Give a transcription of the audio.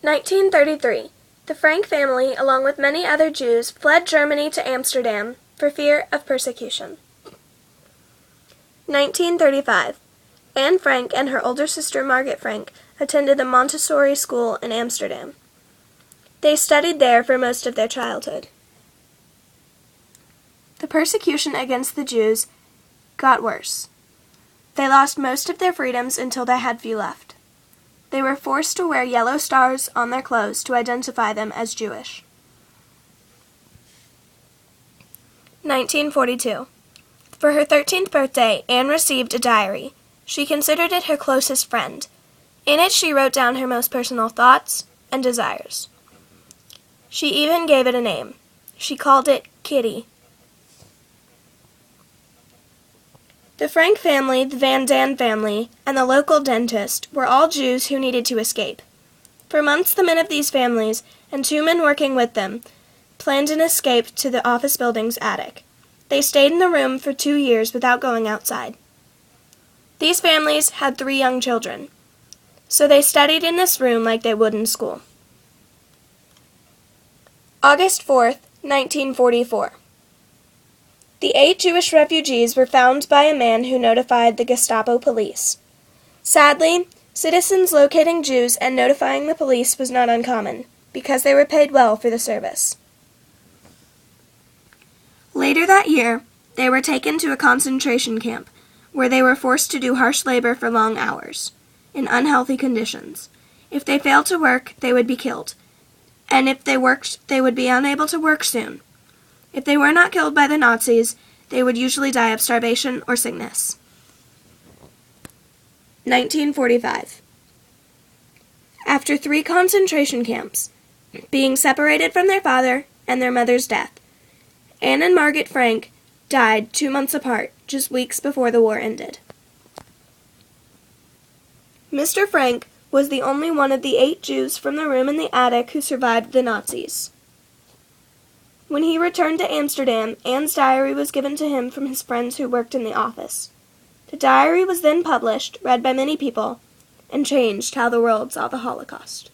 1933. The Frank family, along with many other Jews, fled Germany to Amsterdam for fear of persecution. 1935. Anne Frank and her older sister Margaret Frank attended a Montessori school in Amsterdam. They studied there for most of their childhood. The persecution against the Jews got worse. They lost most of their freedoms until they had few left. They were forced to wear yellow stars on their clothes to identify them as Jewish. 1942. For her 13th birthday, Anne received a diary. She considered it her closest friend. In it, she wrote down her most personal thoughts and desires. She even gave it a name. She called it Kitty. The Frank family, the Van Daan family, and the local dentist were all Jews who needed to escape. For months, the men of these families, and 2 men working with them, planned an escape to the office building's attic. They stayed in the room for 2 years without going outside. These families had 3 young children, so they studied in this room like they would in school. August 4th, 1944. The 8 Jewish refugees were found by a man who notified the Gestapo police. Sadly, citizens locating Jews and notifying the police was not uncommon, because they were paid well for the service. Later that year, they were taken to a concentration camp, where they were forced to do harsh labor for long hours, in unhealthy conditions. If they failed to work, they would be killed, and if they worked, they would be unable to work soon. If they were not killed by the Nazis, they would usually die of starvation or sickness. 1945. After 3 concentration camps, being separated from their father and their mother's death, Anne and Margaret Frank died 2 months apart, just weeks before the war ended. Mr. Frank was the only one of the 8 Jews from the room in the attic who survived the Nazis. When he returned to Amsterdam, Anne's diary was given to him from his friends who worked in the office. The diary was then published, read by many people, and changed how the world saw the Holocaust.